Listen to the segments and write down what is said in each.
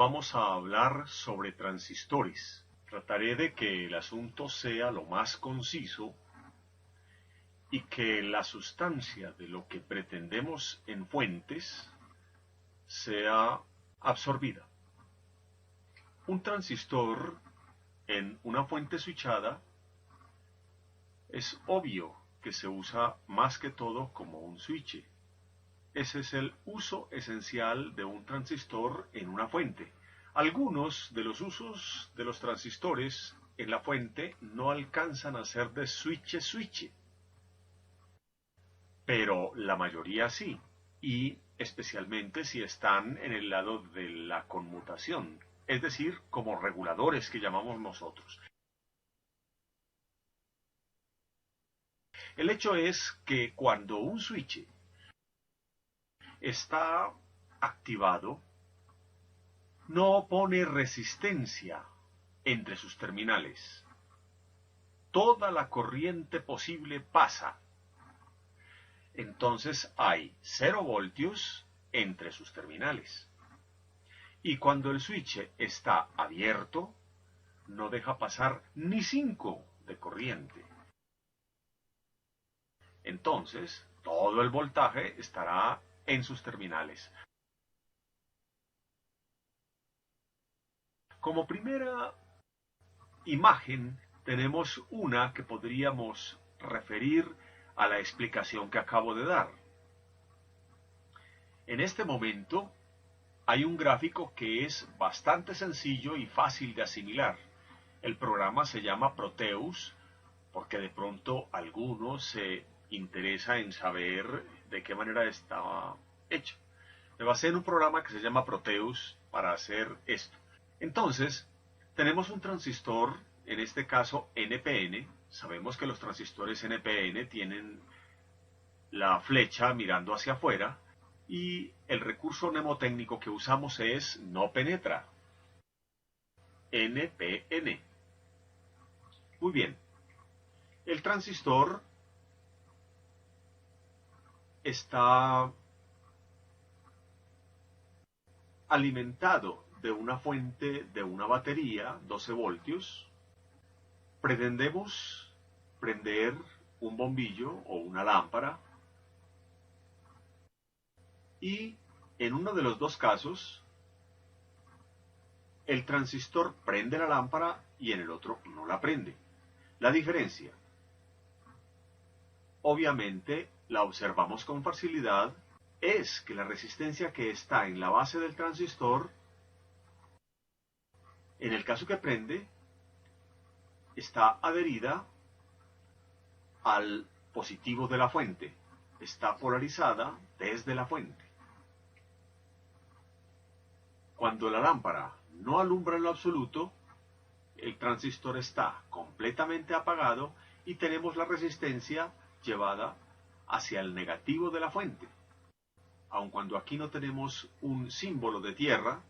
Vamos a hablar sobre transistores. Trataré de que el asunto sea lo más conciso y que la sustancia de lo que pretendemos en fuentes sea absorbida. Un transistor en una fuente switchada es obvio que se usa más que todo como un switch. Ese es el uso esencial de un transistor en una fuente. Algunos de los usos de los transistores en la fuente no alcanzan a ser de switch, pero la mayoría sí, y especialmente si están en el lado de la conmutación, es decir, como reguladores que llamamos nosotros. El hecho es que cuando un switch está activado, no opone resistencia entre sus terminales. Toda la corriente posible pasa. Entonces hay 0 voltios entre sus terminales. Y cuando el switch está abierto, no deja pasar ni 5 de corriente. Entonces, todo el voltaje estará en sus terminales. Como primera imagen tenemos una que podríamos referir a la explicación que acabo de dar. En este momento hay un gráfico que es bastante sencillo y fácil de asimilar. El programa se llama Proteus porque de pronto alguno se interesa en saber de qué manera estaba hecho. Me basé en un programa que se llama Proteus para hacer esto. Entonces, tenemos un transistor, en este caso NPN. Sabemos que los transistores NPN tienen la flecha mirando hacia afuera y el recurso mnemotécnico que usamos es no penetra. NPN. Muy bien. El transistor está alimentado de una fuente de una batería, 12 voltios. Pretendemos prender un bombillo o una lámpara y en uno de los dos casos el transistor prende la lámpara y en el otro no la prende. La diferencia, obviamente, la observamos con facilidad, es que la resistencia que está en la base del transistor, en el caso que prende, está adherida al positivo de la fuente, está polarizada desde la fuente. Cuando la lámpara no alumbra en lo absoluto, el transistor está completamente apagado y tenemos la resistencia llevada hacia el negativo de la fuente. Aun cuando aquí no tenemos un símbolo de tierra,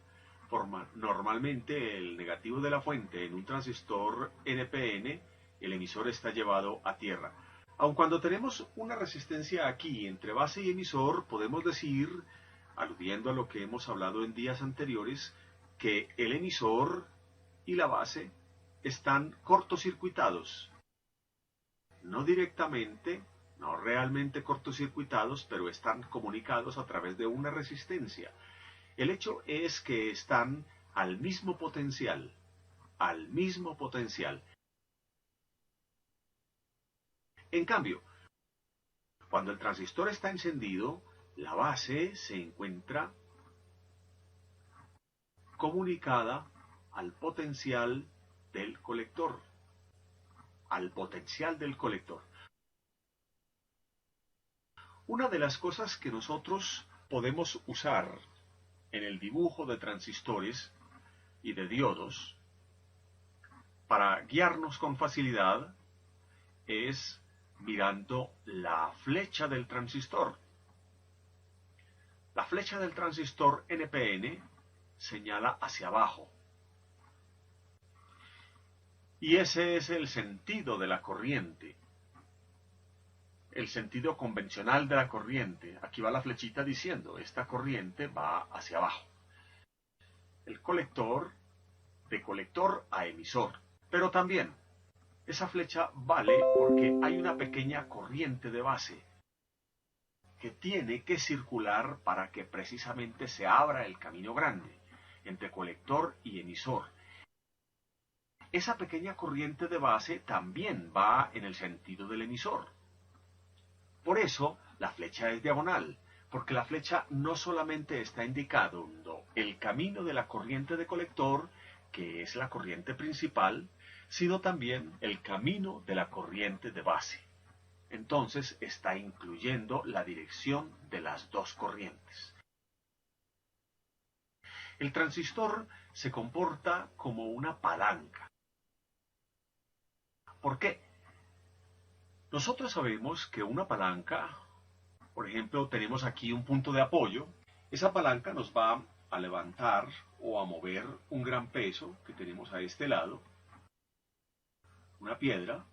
normalmente el negativo de la fuente en un transistor NPN, el emisor está llevado a tierra. Aun cuando tenemos una resistencia aquí entre base y emisor, podemos decir, aludiendo a lo que hemos hablado en días anteriores, que el emisor y la base están cortocircuitados. No directamente, no realmente cortocircuitados, pero están comunicados a través de una resistencia. El hecho es que están al mismo potencial, al mismo potencial. En cambio, cuando el transistor está encendido, la base se encuentra comunicada al potencial del colector, al potencial del colector. Una de las cosas que nosotros podemos usar en el dibujo de transistores y de diodos para guiarnos con facilidad es mirando la flecha del transistor. La flecha del transistor NPN señala hacia abajo. Y ese es el sentido de la corriente. El sentido convencional de la corriente. Aquí va la flechita diciendo, esta corriente va hacia abajo. el colector de colector a emisor. Pero también esa flecha vale porque hay una pequeña corriente de base que tiene que circular para que precisamente se abra el camino grande entre colector y emisor. Esa pequeña corriente de base también va en el sentido del emisor. Por eso la flecha es diagonal, porque la flecha no solamente está indicando el camino de la corriente de colector, que es la corriente principal, sino también el camino de la corriente de base. Entonces está incluyendo la dirección de las dos corrientes. El transistor se comporta como una palanca. ¿Por qué? Nosotros sabemos que una palanca, por ejemplo, tenemos aquí un punto de apoyo. Esa palanca nos va a levantar o a mover un gran peso que tenemos a este lado, una piedra,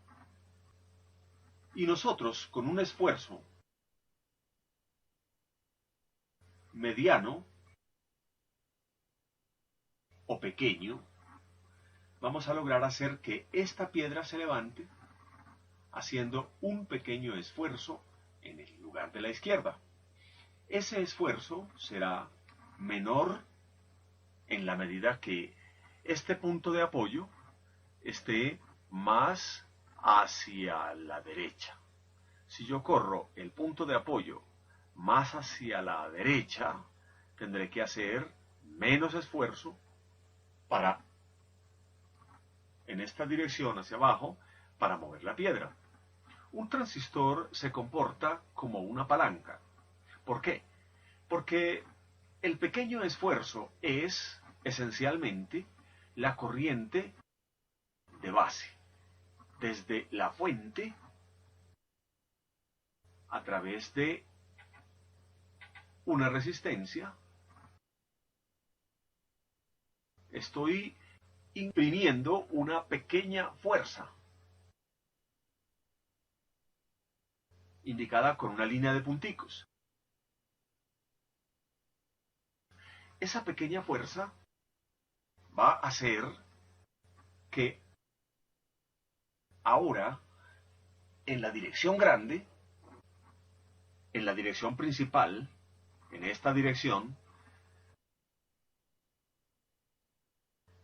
y nosotros con un esfuerzo mediano o pequeño, vamos a lograr hacer que esta piedra se levante haciendo un pequeño esfuerzo en el lugar de la izquierda. Ese esfuerzo será menor en la medida que este punto de apoyo esté más hacia la derecha. Si yo corro el punto de apoyo más hacia la derecha, tendré que hacer menos esfuerzo para, en esta dirección hacia abajo, para mover la piedra. Un transistor se comporta como una palanca. ¿Por qué? Porque el pequeño esfuerzo es esencialmente la corriente de base, desde la fuente a través de una resistencia. Estoy imprimiendo una pequeña fuerza, indicada con una línea de punticos. Esa pequeña fuerza va a hacer que ahora, en la dirección grande, en la dirección principal, en esta dirección,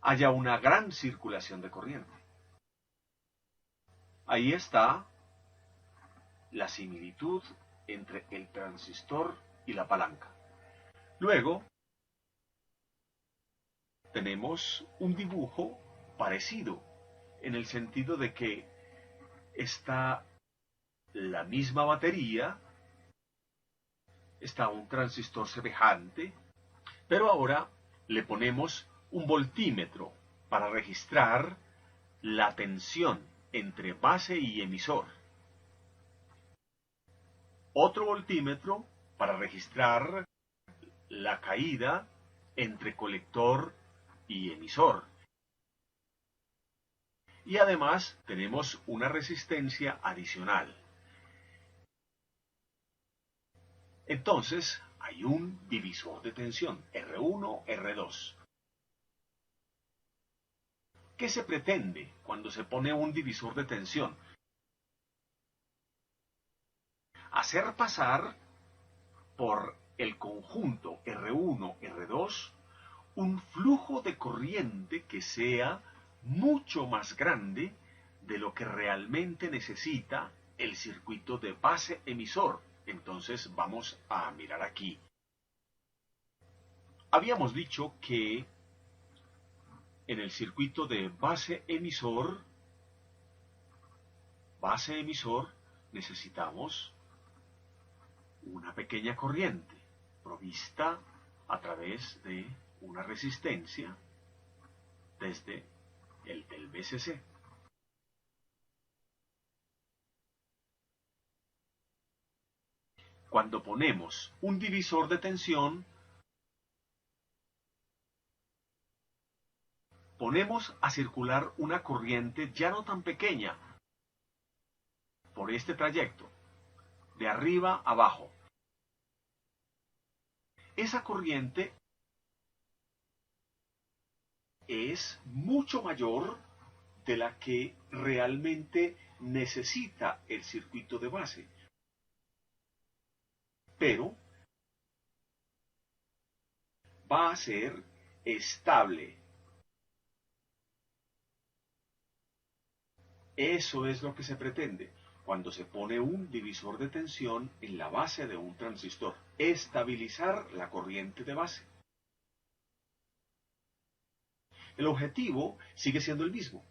haya una gran circulación de corriente. Ahí está la similitud entre el transistor y la palanca. Luego, tenemos un dibujo parecido, en el sentido de que está la misma batería, está un transistor semejante, pero ahora le ponemos un voltímetro para registrar la tensión entre base y emisor. Otro voltímetro para registrar la caída entre colector y emisor. Y además tenemos una resistencia adicional. Entonces hay un divisor de tensión, R1, R2. ¿Qué se pretende cuando se pone un divisor de tensión? Hacer pasar por el conjunto R1, R2 un flujo de corriente que sea mucho más grande de lo que realmente necesita el circuito de base emisor. Entonces vamos a mirar aquí. Habíamos dicho que en el circuito de base emisor necesitamos una pequeña corriente provista a través de una resistencia desde el del VCC. Cuando ponemos un divisor de tensión, ponemos a circular una corriente ya no tan pequeña por este trayecto, de arriba a abajo. Esa corriente es mucho mayor de la que realmente necesita el circuito de base. Pero va a ser estable. Eso es lo que se pretende cuando se pone un divisor de tensión en la base de un transistor. Estabilizar la corriente de base. El objetivo sigue siendo el mismo.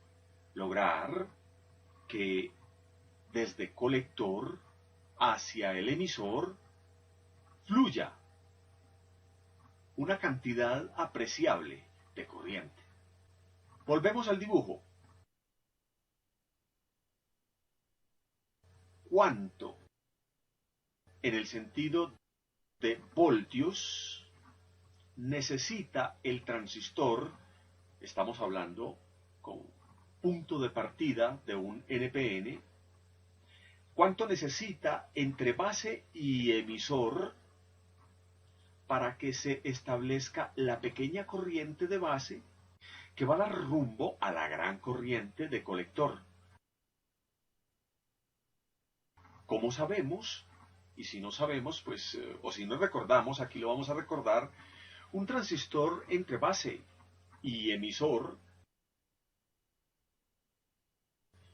Lograr que desde colector hacia el emisor fluya una cantidad apreciable de corriente. Volvemos al dibujo. ¿Cuánto, en el sentido de voltios, necesita el transistor? Estamos hablando con punto de partida de un NPN. ¿Cuánto necesita entre base y emisor para que se establezca la pequeña corriente de base que va a dar rumbo a la gran corriente de colector? ¿Cómo sabemos? Y si no sabemos, pues, o si no recordamos, aquí lo vamos a recordar, un transistor entre base y emisor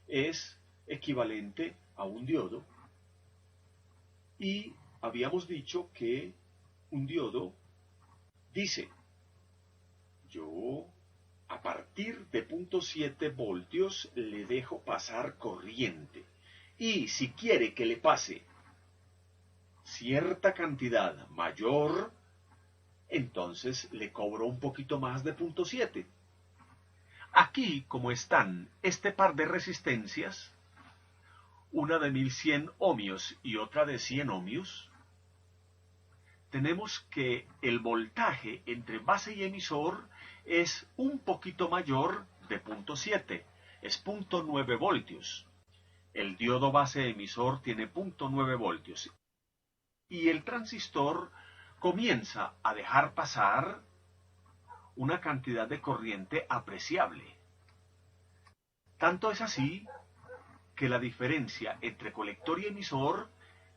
es equivalente a un diodo, y habíamos dicho que un diodo dice, yo a partir de 0.7 voltios le dejo pasar corriente, y si quiere que le pase cierta cantidad mayor, entonces le cobro un poquito más de 0.7. Aquí, como están este par de resistencias, una de 1100 ohmios y otra de 100 ohmios, tenemos que el voltaje entre base y emisor es un poquito mayor de 0.7, es 0.9 voltios. El diodo base emisor tiene 0.9 voltios. Y el transistor comienza a dejar pasar una cantidad de corriente apreciable. Tanto es así que la diferencia entre colector y emisor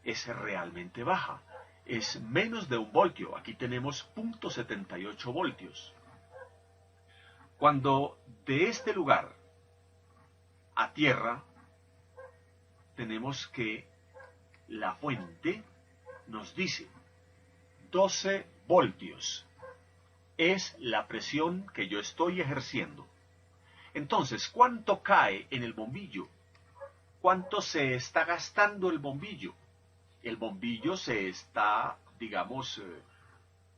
es realmente baja. Es menos de 1 voltio. Aquí tenemos 0.78 voltios. Cuando de este lugar a tierra tenemos que la fuente nos dice 12 voltios. Es la presión que yo estoy ejerciendo. Entonces, ¿cuánto cae en el bombillo? ¿Cuánto se está gastando el bombillo? El bombillo se está, digamos,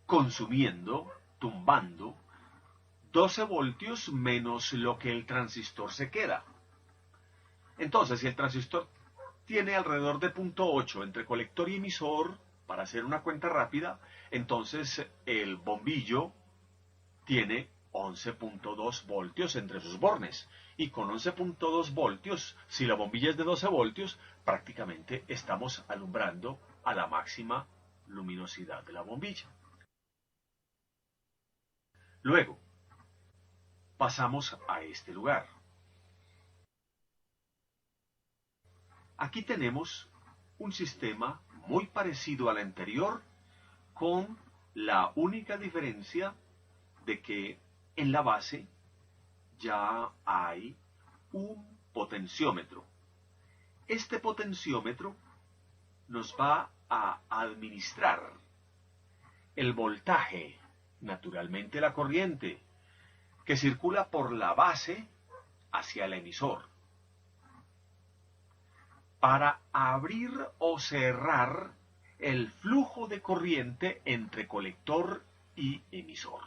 consumiendo, tumbando, 12 voltios menos lo que el transistor se queda. Entonces, si el transistor tiene alrededor de 0.8 entre colector y emisor, para hacer una cuenta rápida, entonces el bombillo tiene 11.2 voltios entre sus bornes. Y con 11.2 voltios, si la bombilla es de 12 voltios, prácticamente estamos alumbrando a la máxima luminosidad de la bombilla. Luego, pasamos a este lugar. Aquí tenemos un sistema muy parecido al anterior, con la única diferencia de que en la base ya hay un potenciómetro. Este potenciómetro nos va a administrar el voltaje, naturalmente la corriente, que circula por la base hacia el emisor, para abrir o cerrar el flujo de corriente entre colector y emisor.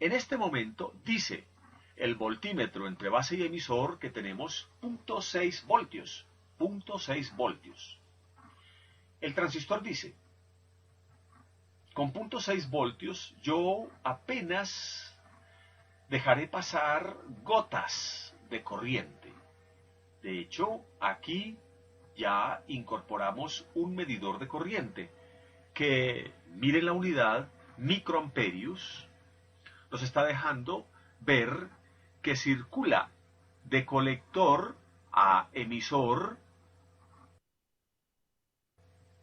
En este momento dice el voltímetro entre base y emisor que tenemos 0.6 voltios. 0.6 voltios. El transistor dice, con 0.6 voltios yo apenas dejaré pasar gotas de corriente. De hecho, aquí ya incorporamos un medidor de corriente que, miren la unidad, microamperios, nos está dejando ver que circula de colector a emisor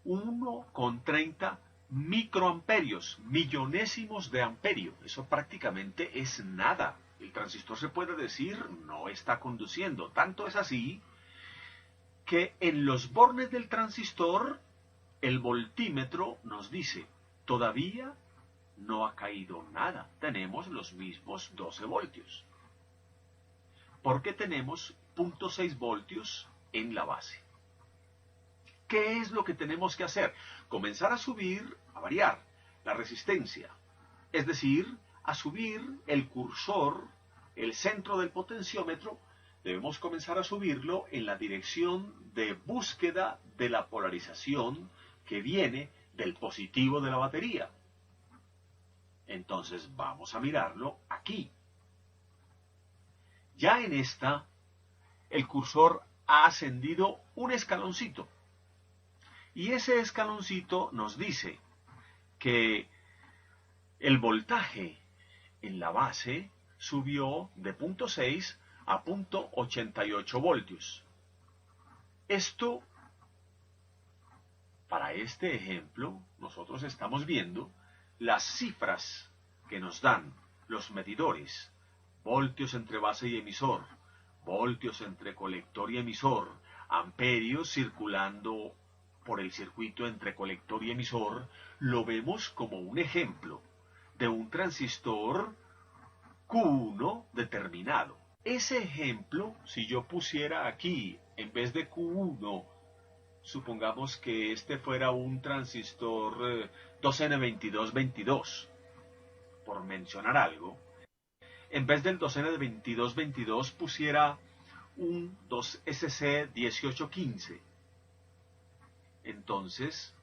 1,30 microamperios, millonésimos de amperio. Eso prácticamente es nada. El transistor, se puede decir, no está conduciendo. Tanto es así que en los bornes del transistor el voltímetro nos dice, todavía no ha caído nada. Tenemos los mismos 12 voltios. Porque tenemos 0,6 voltios en la base. ¿Qué es lo que tenemos que hacer? Comenzar a subir, a variar la resistencia. Es decir, a subir el cursor, el centro del potenciómetro, debemos comenzar a subirlo en la dirección de búsqueda de la polarización que viene del positivo de la batería. Entonces vamos a mirarlo aquí. Ya en esta, el cursor ha ascendido un escaloncito. Y ese escaloncito nos dice que el voltaje en la base subió de 0,6 a 0,88 voltios. Esto, para este ejemplo, nosotros estamos viendo las cifras que nos dan los medidores. Voltios entre base y emisor, voltios entre colector y emisor, amperios circulando por el circuito entre colector y emisor, lo vemos como un ejemplo de un transistor Q1 determinado. Ese ejemplo, si yo pusiera aquí, en vez de Q1, supongamos que este fuera un transistor 2N2222, por mencionar algo, en vez del 2N2222 pusiera un 2SC1815. Entonces,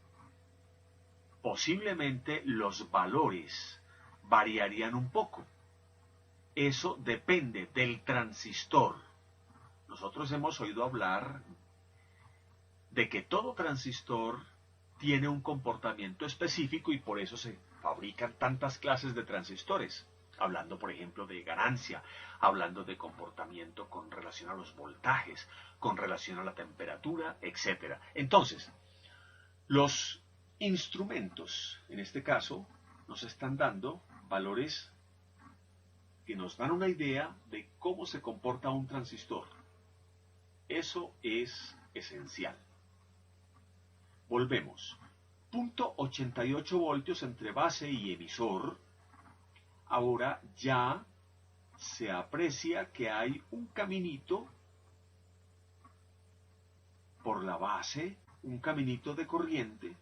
posiblemente los valores variarían un poco. Eso depende del transistor. Nosotros hemos oído hablar de que todo transistor tiene un comportamiento específico y por eso se fabrican tantas clases de transistores. Hablando, por ejemplo, de ganancia, hablando de comportamiento con relación a los voltajes, con relación a la temperatura, etc. Entonces, los instrumentos, en este caso, nos están dando valores que nos dan una idea de cómo se comporta un transistor. Eso es esencial. Volvemos. 0,88 voltios entre base y emisor. Ahora ya se aprecia que hay un caminito por la base, un caminito de corriente.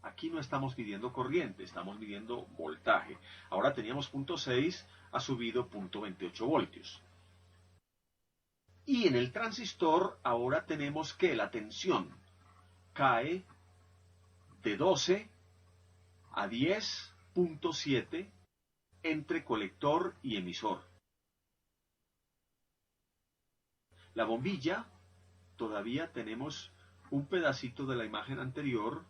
Aquí no estamos midiendo corriente, estamos midiendo voltaje. Ahora teníamos 0,6, ha subido 0,28 voltios. Y en el transistor ahora tenemos que la tensión cae de 12 a 10,7 entre colector y emisor. La bombilla, todavía tenemos un pedacito de la imagen anterior.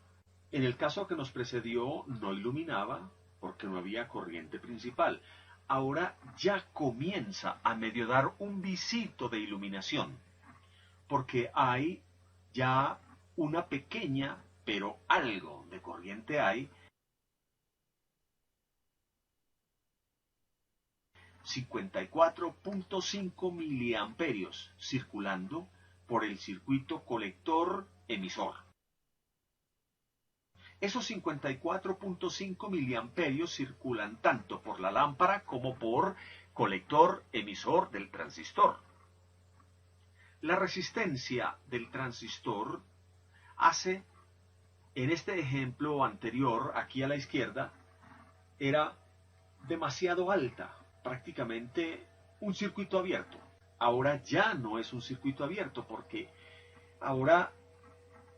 En el caso que nos precedió no iluminaba porque no había corriente principal. Ahora ya comienza a medio dar un visito de iluminación porque hay ya una pequeña, pero algo de corriente hay. 54,5 miliamperios circulando por el circuito colector-emisor. Esos 54,5 miliamperios circulan tanto por la lámpara como por colector-emisor del transistor. La resistencia del transistor hace, en este ejemplo anterior, aquí a la izquierda, era demasiado alta, prácticamente un circuito abierto. Ahora ya no es un circuito abierto porque ahora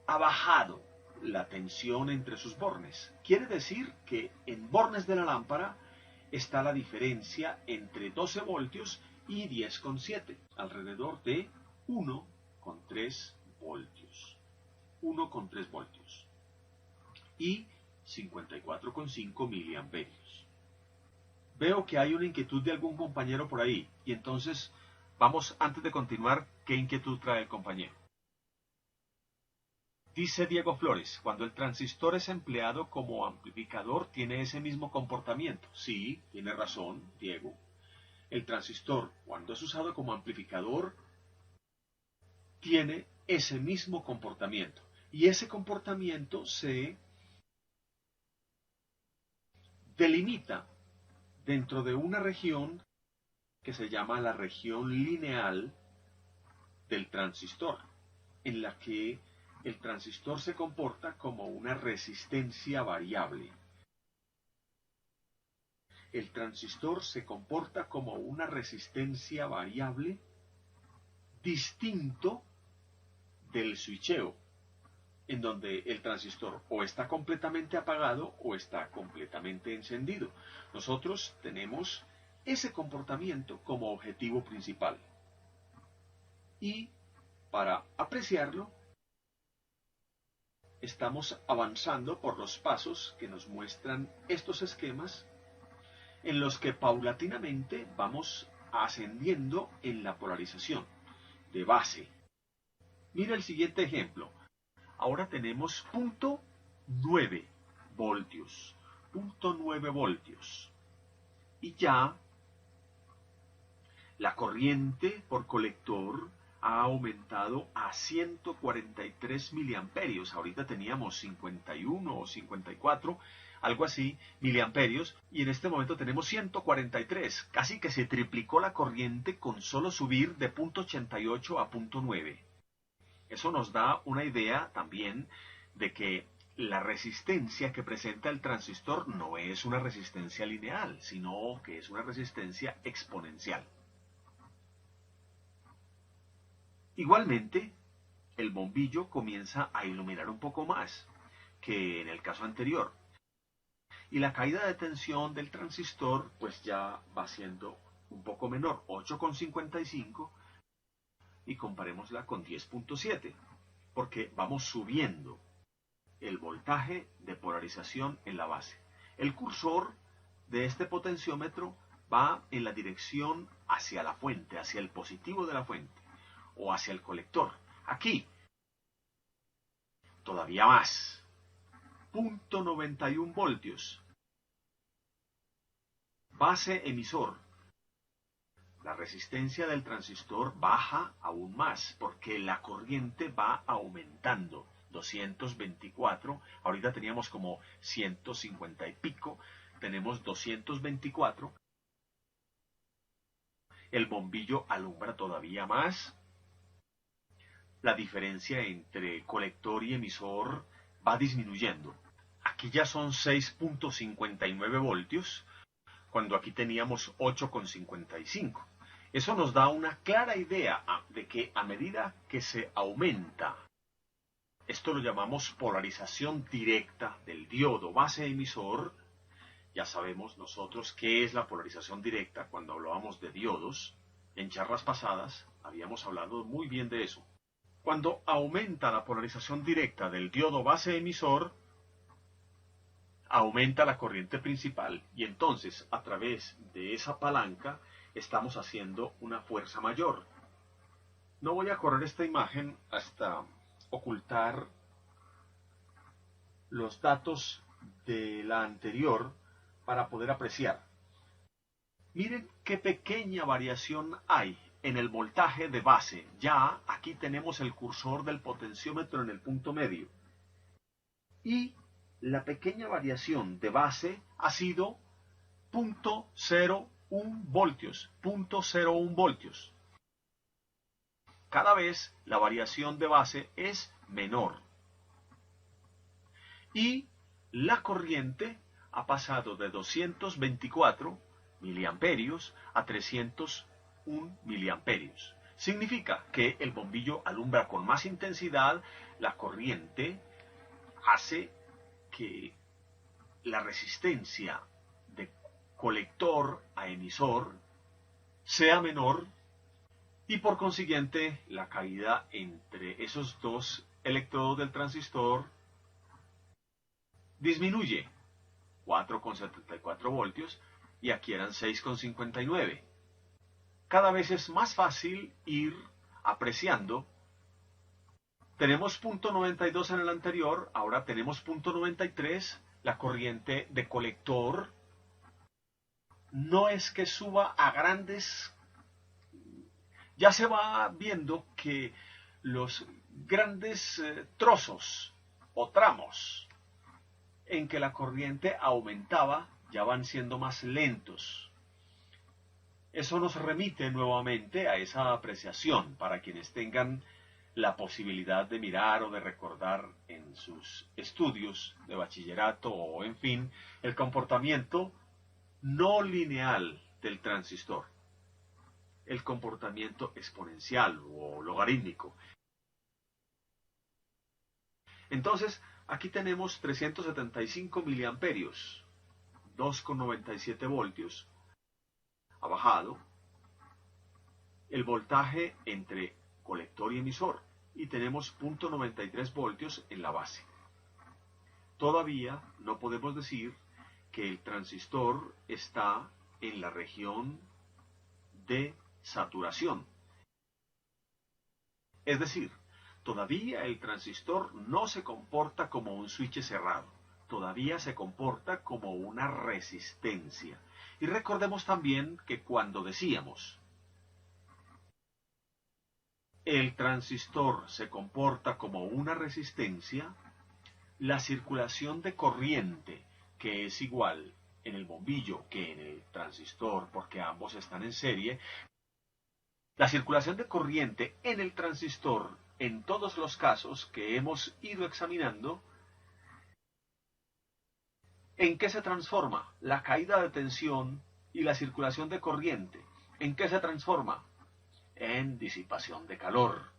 ha bajado la tensión entre sus bornes. Quiere decir que en bornes de la lámpara está la diferencia entre 12 voltios y 10,7, alrededor de 1,3 voltios. 1,3 voltios y 54,5 miliamperios. Veo que hay una inquietud de algún compañero por ahí. Y entonces, vamos, antes de continuar, ¿qué inquietud trae el compañero? Dice Diego Flores, cuando el transistor es empleado como amplificador, ¿tiene ese mismo comportamiento? Sí, tiene razón, Diego. El transistor, cuando es usado como amplificador, tiene ese mismo comportamiento. Y ese comportamiento se delimita dentro de una región que se llama la región lineal del transistor, en la que el transistor se comporta como una resistencia variable. El transistor se comporta como una resistencia variable distinto del switcheo, en donde el transistor o está completamente apagado o está completamente encendido. Nosotros tenemos ese comportamiento como objetivo principal. Y para apreciarlo, estamos avanzando por los pasos que nos muestran estos esquemas, en los que paulatinamente vamos ascendiendo en la polarización de base. Mira el siguiente ejemplo. Ahora tenemos 0.9 voltios. 0.9 voltios. Y ya la corriente por colector ha aumentado a 143 miliamperios. Ahorita teníamos 51 o 54, algo así, miliamperios, y en este momento tenemos 143. Casi que se triplicó la corriente con solo subir de 0.88 a 0.9. Eso nos da una idea también de que la resistencia que presenta el transistor no es una resistencia lineal, sino que es una resistencia exponencial. Igualmente, el bombillo comienza a iluminar un poco más que en el caso anterior. Y la caída de tensión del transistor pues ya va siendo un poco menor, 8,55, y comparémosla con 10,7, porque vamos subiendo el voltaje de polarización en la base. El cursor de este potenciómetro va en la dirección hacia la fuente, hacia el positivo de la fuente, o hacia el colector. Aquí, todavía más, 0.91 voltios. Base emisor. La resistencia del transistor baja aún más porque la corriente va aumentando. 224, ahorita teníamos como 150 y pico, tenemos 224. El bombillo alumbra todavía más. La diferencia entre colector y emisor va disminuyendo. Aquí ya son 6,59 voltios, cuando aquí teníamos 8,55. Eso nos da una clara idea de que a medida que se aumenta, esto lo llamamos polarización directa del diodo base emisor. Ya sabemos nosotros qué es la polarización directa cuando hablábamos de diodos. En charlas pasadas habíamos hablado muy bien de eso. Cuando aumenta la polarización directa del diodo base emisor, aumenta la corriente principal y entonces a través de esa palanca estamos haciendo una fuerza mayor. No voy a correr esta imagen hasta ocultar los datos de la anterior para poder apreciar. Miren qué pequeña variación hay en el voltaje de base. Ya aquí tenemos el cursor del potenciómetro en el punto medio. Y la pequeña variación de base ha sido 0.01 voltios, 0.01 voltios. Cada vez la variación de base es menor. Y la corriente ha pasado de 224 miliamperios a 301 miliamperios. Significa que el bombillo alumbra con más intensidad, la corriente hace que la resistencia de colector a emisor sea menor y por consiguiente la caída entre esos dos electrodos del transistor disminuye 4,74 voltios y aquí eran 6,59. Cada vez es más fácil ir apreciando. Tenemos punto 92 en el anterior, ahora tenemos punto 93, la corriente de colector no es que suba a grandes, ya se va viendo que los grandes trozos o tramos en que la corriente aumentaba ya van siendo más lentos. Eso nos remite nuevamente a esa apreciación para quienes tengan la posibilidad de mirar o de recordar en sus estudios de bachillerato o en fin el comportamiento no lineal del transistor, el comportamiento exponencial o logarítmico. Entonces, aquí tenemos 375 miliamperios, 2,97 voltios, ha bajado el voltaje entre colector y emisor y tenemos 0,93 voltios en la base. Todavía no podemos decir que el transistor está en la región de saturación. Es decir, todavía el transistor no se comporta como un switch cerrado, todavía se comporta como una resistencia. Y recordemos también que cuando decíamos el transistor se comporta como una resistencia, la circulación de corriente, que es igual en el bombillo que en el transistor, porque ambos están en serie, la circulación de corriente en el transistor, en todos los casos que hemos ido examinando, ¿en qué se transforma? La caída de tensión y la circulación de corriente, ¿en qué se transforma? En disipación de calor,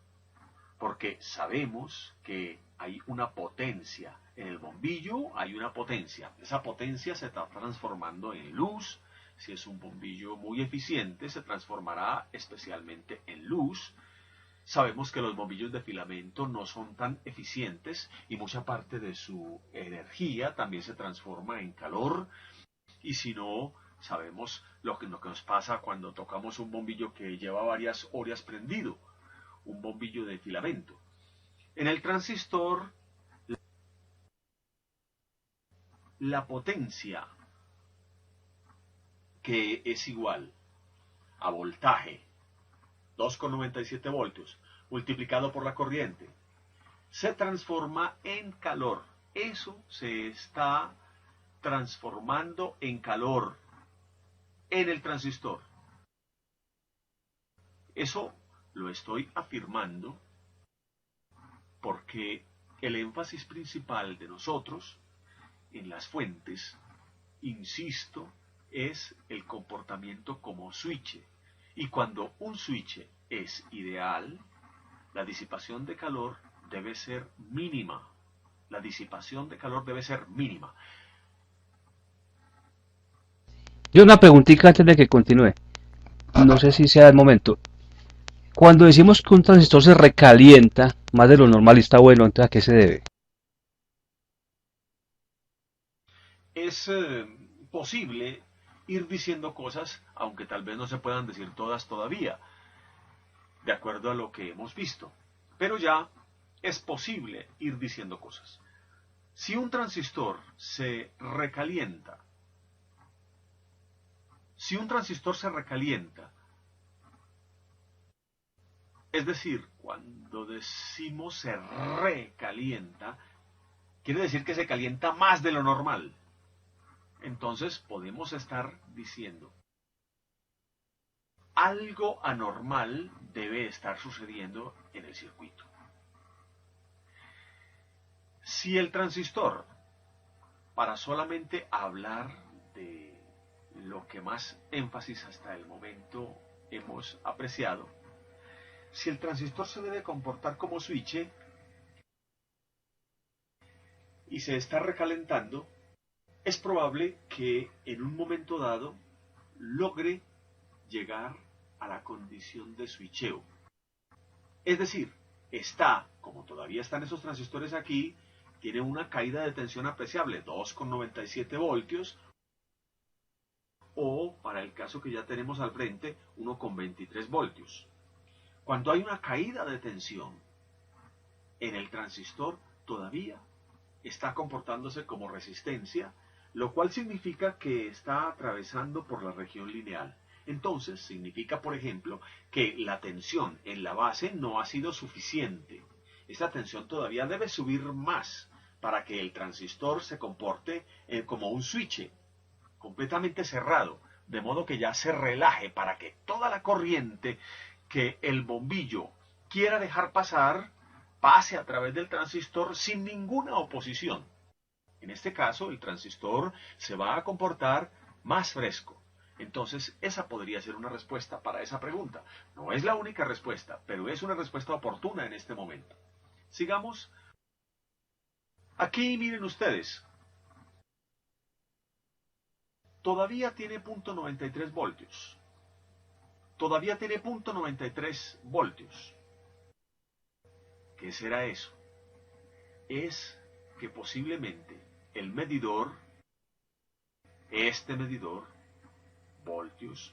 porque sabemos que hay una potencia. En el bombillo hay una potencia. Esa potencia se está transformando en luz. Si es un bombillo muy eficiente, se transformará especialmente en luz. Sabemos que los bombillos de filamento no son tan eficientes y mucha parte de su energía también se transforma en calor. Y si no, sabemos lo que nos pasa cuando tocamos un bombillo que lleva varias horas prendido, un bombillo de filamento. En el transistor, la potencia, que es igual a voltaje, 2,97 voltios, multiplicado por la corriente, se transforma en calor. Eso se está transformando en calor en el transistor. Eso lo estoy afirmando porque el énfasis principal de nosotros en las fuentes, insisto, es el comportamiento como switch. Y cuando un switch es ideal, la disipación de calor debe ser mínima. La disipación de calor debe ser mínima. Y una preguntita antes de que continúe. No sé si sea el momento. Cuando decimos que un transistor se recalienta más de lo normal y está bueno, entonces ¿a qué se debe? Es posible ir diciendo cosas, aunque tal vez no se puedan decir todas todavía, de acuerdo a lo que hemos visto. Pero ya es posible ir diciendo cosas. Si un transistor se recalienta, es decir, cuando decimos se recalienta, quiere decir que se calienta más de lo normal. Entonces podemos estar diciendo, algo anormal debe estar sucediendo en el circuito. Si el transistor, para solamente hablar de lo que más énfasis hasta el momento hemos apreciado, si el transistor se debe comportar como switch y se está recalentando, es probable que en un momento dado logre llegar a la condición de switcheo. Es decir, está, como todavía están esos transistores aquí, tiene una caída de tensión apreciable, 2,97 voltios, o, para el caso que ya tenemos al frente, 1,23 voltios. Cuando hay una caída de tensión en el transistor, todavía está comportándose como resistencia, lo cual significa que está atravesando por la región lineal. Entonces, significa, por ejemplo, que la tensión en la base no ha sido suficiente. Esta tensión todavía debe subir más para que el transistor se comporte como un switch completamente cerrado, de modo que ya se relaje para que toda la corriente que el bombillo quiera dejar pasar, pase a través del transistor sin ninguna oposición. En este caso, el transistor se va a comportar más fresco. Entonces, esa podría ser una respuesta para esa pregunta. No es la única respuesta, pero es una respuesta oportuna en este momento. Sigamos. Aquí miren ustedes. Todavía tiene 0,93 voltios. Todavía tiene 0,93 voltios. ¿Qué será eso? Es que posiblemente el medidor, este medidor, voltios,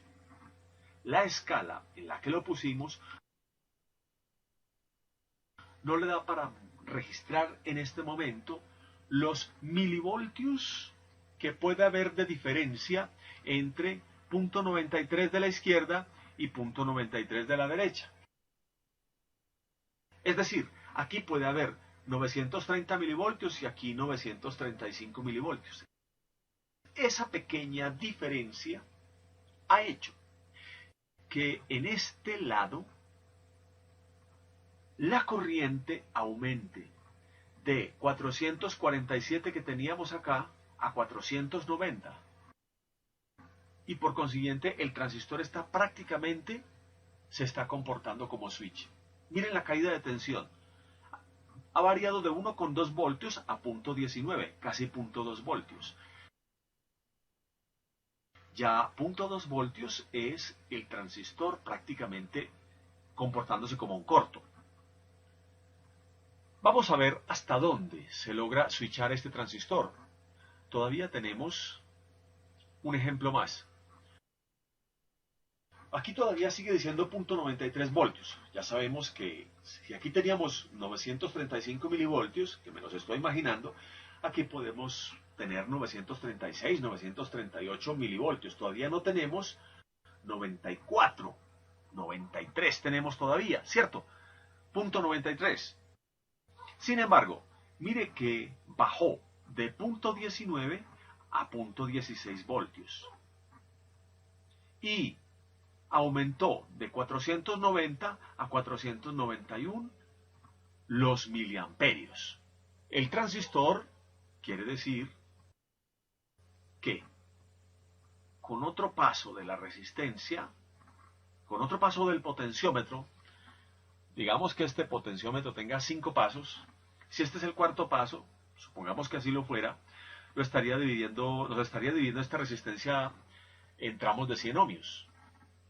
la escala en la que lo pusimos, no le da para registrar en este momento los milivoltios que puede haber de diferencia entre 0,93 de la izquierda y 0,93 de la derecha. Es decir, aquí puede haber 930 milivoltios y aquí 935 milivoltios. Esa pequeña diferencia ha hecho que en este lado la corriente aumente de 447 que teníamos acá a 490. Y por consiguiente el transistor está prácticamente, se está comportando como switch. Miren la caída de tensión. Ha variado de 1,2 voltios a 0,19, casi 0,2 voltios. Ya 0,2 voltios es el transistor prácticamente comportándose como un corto. Vamos a ver hasta dónde se logra switchar este transistor. Todavía tenemos un ejemplo más. Aquí todavía sigue diciendo 0,93 voltios. Ya sabemos que si aquí teníamos 935 milivoltios, que me los estoy imaginando, aquí podemos tener 936, 938 milivoltios. Todavía no tenemos 94, 93 tenemos todavía, ¿cierto? 0,93. Sin embargo, mire que bajó de 0,19 a 0,16 voltios. Y aumentó de 490 a 491 los miliamperios. El transistor quiere decir que con otro paso de la resistencia, con otro paso del potenciómetro, digamos que este potenciómetro tenga 5 pasos, si este es el cuarto paso, supongamos que así lo fuera, nos estaría dividiendo esta resistencia en tramos de 100 ohmios.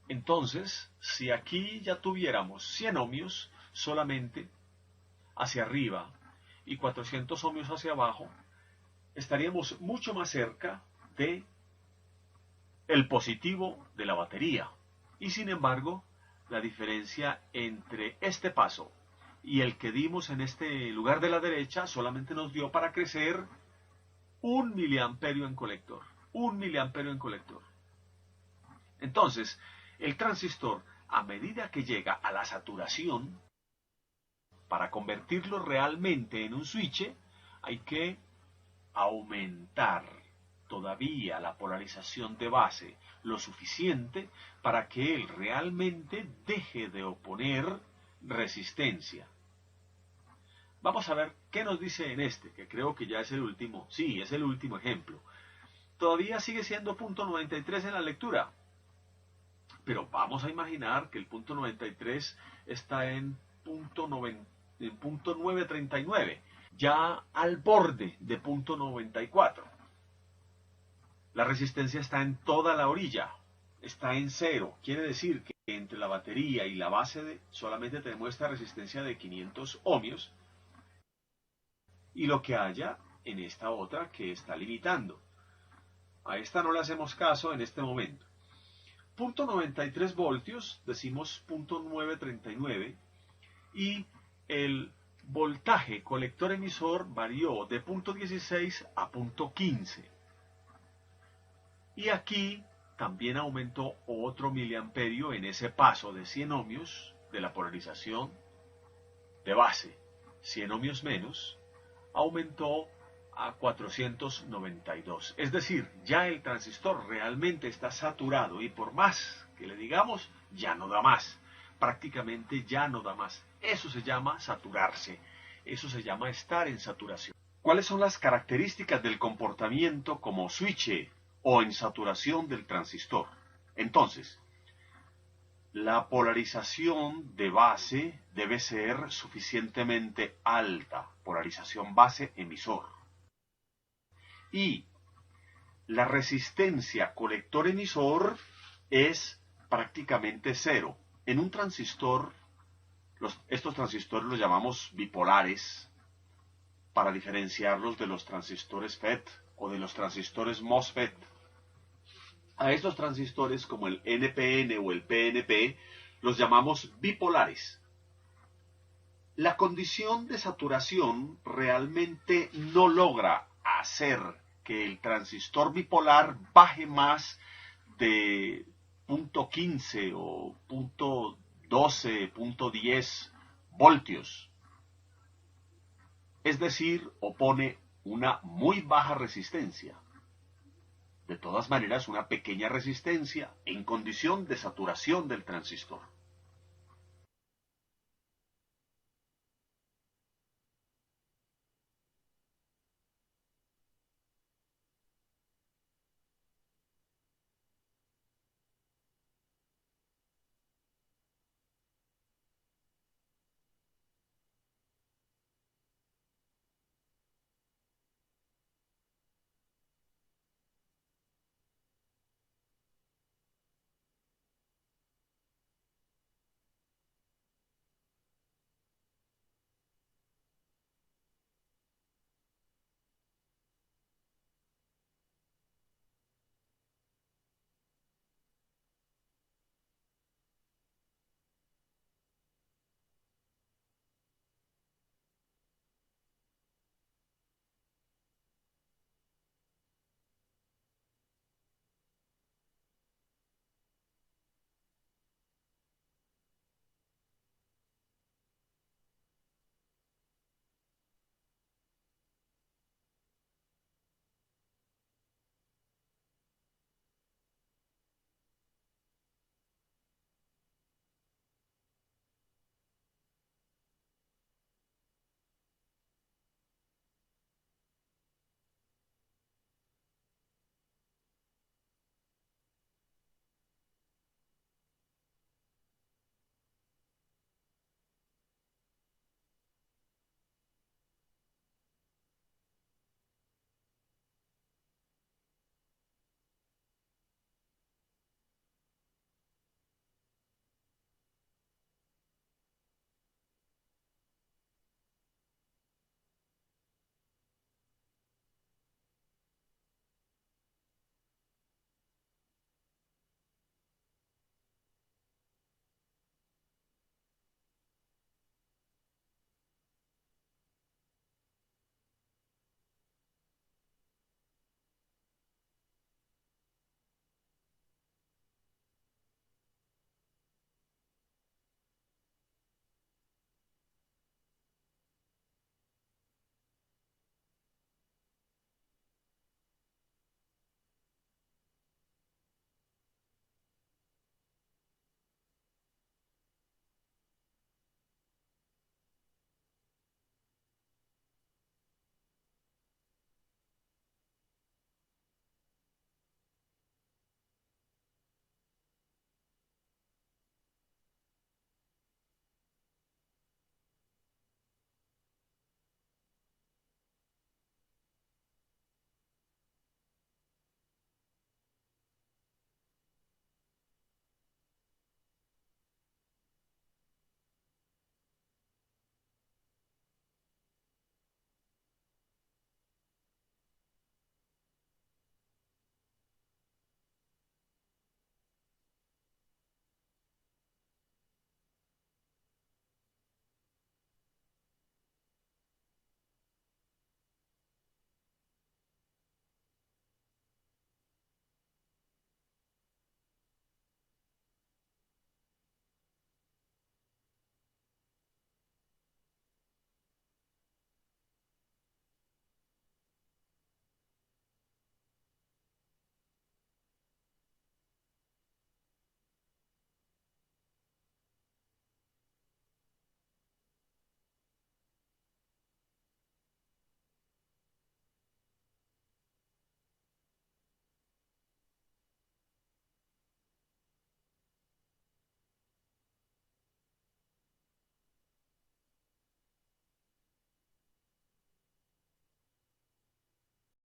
Entonces, si aquí ya tuviéramos 100 ohmios solamente hacia arriba y 400 ohmios hacia abajo, estaríamos mucho más cerca de el positivo de la batería. Y sin embargo, la diferencia entre este paso y el que dimos en este lugar de la derecha solamente nos dio para crecer 1 miliamperio en colector. 1 miliamperio en colector. Entonces, el transistor, a medida que llega a la saturación, para convertirlo realmente en un switch, hay que aumentar todavía la polarización de base lo suficiente para que él realmente deje de oponer resistencia. Vamos a ver qué nos dice en este, que creo que ya es el último. Sí, es el último ejemplo. Todavía sigue siendo 0,93 en la lectura. Pero vamos a imaginar que el 0,93 está en 0,939, ya al borde de 0,94. La resistencia está en toda la orilla, está en 0. Quiere decir que entre la batería y la base solamente tenemos esta resistencia de 500 ohmios y lo que haya en esta otra que está limitando. A esta no le hacemos caso en este momento. Punto 93 voltios, decimos punto 939, y el voltaje colector emisor varió de punto 16 a punto 15. Y aquí también aumentó otro miliamperio en ese paso de 100 ohmios de la polarización de base. 100 ohmios menos, aumentó a 492. Es decir, ya el transistor realmente está saturado y por más que le digamos, ya no da más. Prácticamente ya no da más. Eso se llama saturarse. Eso se llama estar en saturación. ¿Cuáles son las características del comportamiento como switch o en saturación del transistor? Entonces, la polarización de base debe ser suficientemente alta, polarización base-emisor. Y la resistencia colector-emisor es prácticamente cero. En un transistor, estos transistores los llamamos bipolares para diferenciarlos de los transistores FET o de los transistores MOSFET. A estos transistores como el NPN o el PNP los llamamos bipolares. La condición de saturación realmente no logra hacer que el transistor bipolar baje más de punto 15 o punto 12, punto 10 voltios. Es decir, opone una muy baja resistencia. De todas maneras, una pequeña resistencia en condición de saturación del transistor.